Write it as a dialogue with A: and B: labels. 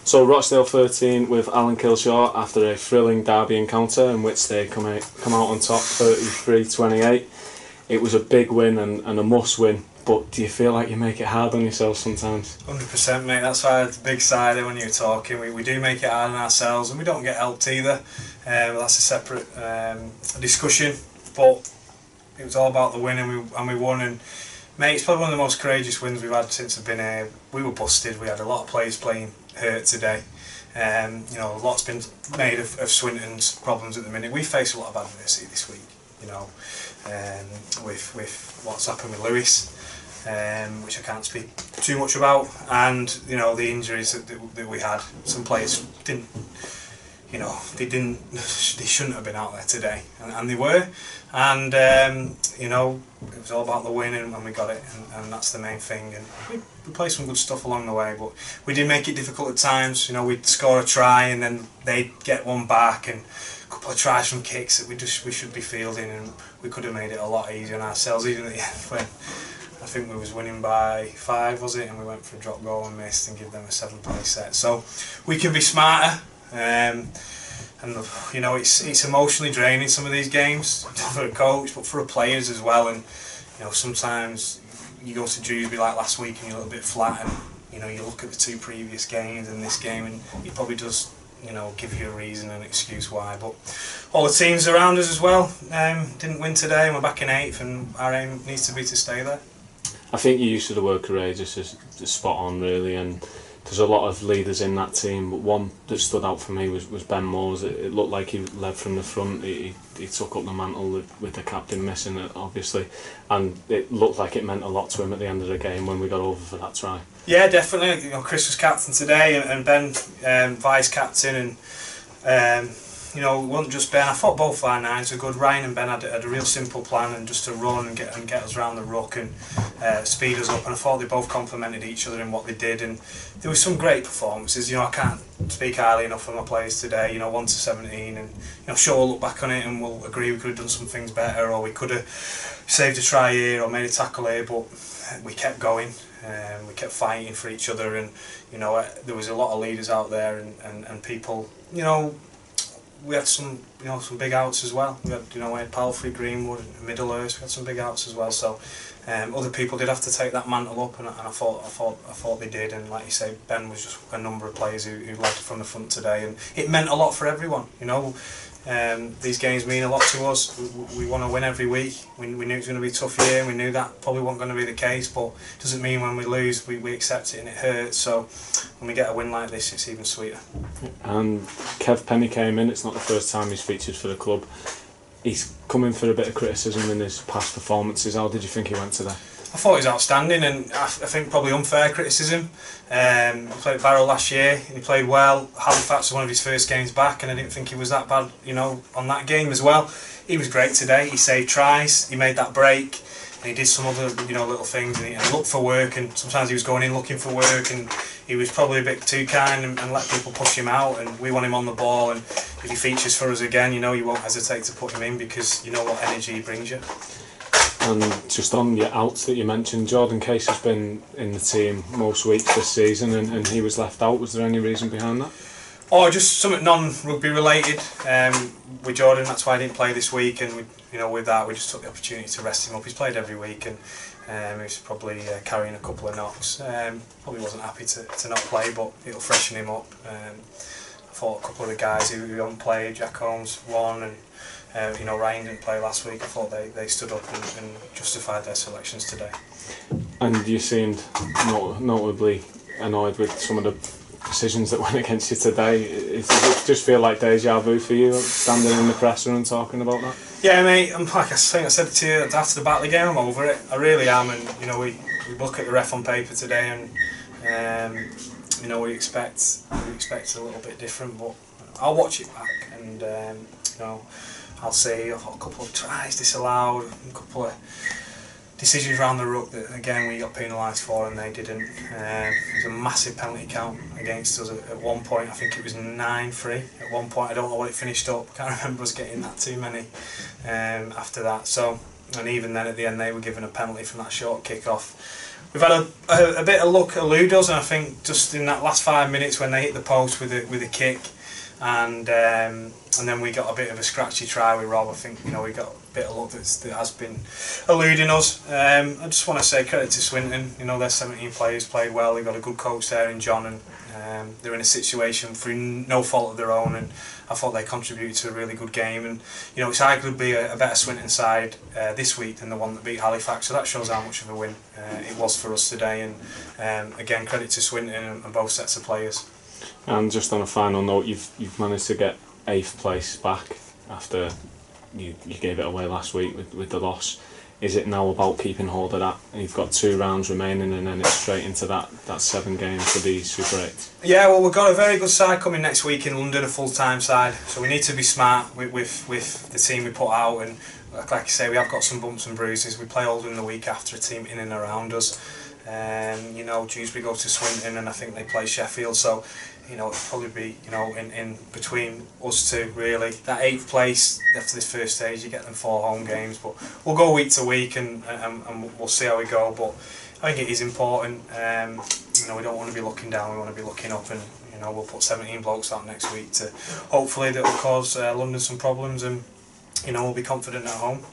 A: So Rochdale 13 with Alan Kilshaw after a thrilling derby encounter in which they come out on top 33-28. It was a big win and a must win, but do you feel like you make it hard on yourself sometimes?
B: 100%, mate. That's why it's a big side when you're talking. We do make it hard on ourselves and we don't get helped either. That's a separate discussion, but it was all about the win and we won. And mate, it's probably one of the most courageous wins we've had since I've been here. We were busted. We had a lot of players playing hurt today. You know, a lot's been made of Swinton's problems at the minute. We face a lot of adversity this week, you know, with what's happened with Lewis, which I can't speak too much about, and you know the injuries that we had. Some players didn't, you know, they shouldn't have been out there today, and they were, and you know, it was all about the win and we got it, and that's the main thing. And we played some good stuff along the way, but we did make it difficult at times. You know, we'd score a try and then they'd get one back, and a couple of tries from kicks that we should be fielding, and we could have made it a lot easier on ourselves, even at the end when I think we was winning by 5, was it, and we went for a drop goal and missed and give them a 7-play set. So we can be smarter. And you know, it's emotionally draining, some of these games, for a coach but for the players as well. And you know, sometimes you go to Dewsbury like last week and you're a little bit flat, and you know, you look at the 2 previous games and this game and it probably does, you know, give you a reason and excuse why. But all the teams around us as well didn't win today, and we're back in 8th, and our aim needs to be to stay there.
A: I think your use of the word courageous is spot on, really, and there's a lot of leaders in that team, but one that stood out for me was Ben Moores. It looked like he led from the front. He took up the mantle with the captain missing it, obviously, and it looked like it meant a lot to him at the end of the game when we got over for that try. Yeah,
B: definitely. You know, Chris was captain today and Ben vice captain, and you know, it wasn't just Ben. I thought both our 9s were good. Ryan and Ben had a real simple plan, and just to run and get us around the ruck and speed us up, and I thought they both complemented each other in what they did. And there were some great performances. You know, I can't speak highly enough of my players today. You know, 1 to 17, and you know, sure, we'll look back on it and we'll agree we could have done some things better, or we could have saved a try here or made a tackle here, but we kept going. We kept fighting for each other, and you know, there was a lot of leaders out there and people, you know. We had some, you know, some big outs as well. We had, you know, we had Palfrey, Greenwood, Middlehurst. We had some big outs as well. So other people did have to take that mantle up, and I thought they did. And like you say, Ben was just a number of players who led from the front today, and it meant a lot for everyone. You know, these games mean a lot to us. We want to win every week. We knew it was going to be a tough year, and we knew that probably wasn't going to be the case. But it doesn't mean when we lose we accept it and it hurts. So when we get a win like this, it's even sweeter.
A: And Kev Penny came in. It's not the first time he's featured for the club. He's come in for a bit of criticism in his past performances. How did you think he went today?
B: I thought he was outstanding, and I think probably unfair criticism. He played Barrow last year and he played well. Halifax was one of his first games back, and I didn't think he was that bad, you know, on that game as well. He was great today. He saved tries, he made that break, and he did some other, you know, little things, and he looked for work, and sometimes he was going in looking for work, and he was probably a bit too kind and let people push him out, and we want him on the ball, and if he features for us again, you know, you won't hesitate to put him in because you know what energy he brings you.
A: And just on your outs that you mentioned, Jordan Case has been in the team most weeks this season, and he was left out. Was there any reason behind that?
B: Oh, just something non-rugby related with Jordan. That's why I didn't play this week, and you know, with that we just took the opportunity to rest him up. He's played every week, and he was probably carrying a couple of knocks. Probably wasn't happy to not play, but it'll freshen him up. I thought a couple of the guys who haven't played, Jack Holmes won, and you know, Ryan didn't play last week. I thought they stood up and justified their selections today.
A: And you seemed notably annoyed with some of the decisions that went against you today. Does it just feel like deja vu for you, standing in the presser and talking about that?
B: Yeah, mate. Like I think I said to you after the battle game, I'm over it. I really am. And you know, we look at the ref on paper today, and you know, we expect a little bit different. But I'll watch it back, and you know, I'll see. I've got a couple of tries disallowed, a couple of decisions around the ruck that again we got penalised for and they didn't. There was a massive penalty count against us at one point. I think it was 9-3 at one point. I don't know what it finished up. Can't remember us getting that too many after that. So, and even then at the end they were given a penalty from that short kick off. We've had a bit of luck elude us, and I think just in that last 5 minutes when they hit the post with a kick, and then we got a bit of a scratchy try with Rob. I think we got a bit of luck that has been eluding us. I just want to say credit to Swinton. Their 17 players played well. They've got a good coach there in John, and they're in a situation through no fault of their own, and I thought they contributed to a really good game. And it's arguably a better Swinton side this week than the one that beat Halifax, so that shows how much of a win it was for us today. And again, credit to Swinton and both sets of players.
A: And just on a final note, you've managed to get 8th place back after you gave it away last week with the loss. Is it now about keeping hold of that? You've got 2 rounds remaining, and then it's straight into that 7 games for the Super 8.
B: Yeah, well, we've got a very good side coming next week in London, a full-time side. So we need to be smart with the team we put out. And like I say, we have got some bumps and bruises. We play Oldham the week after, a team in and around us. Dewsbury go to Swinton, and I think they play Sheffield. So it'll probably be in between us two really. That 8th place after this first stage, you get them 4 home games, but we'll go week to week and we'll see how we go. But I think it is important. We don't want to be looking down, we want to be looking up, and we'll put 17 blokes out next week to hopefully that will cause London some problems, and we'll be confident at home.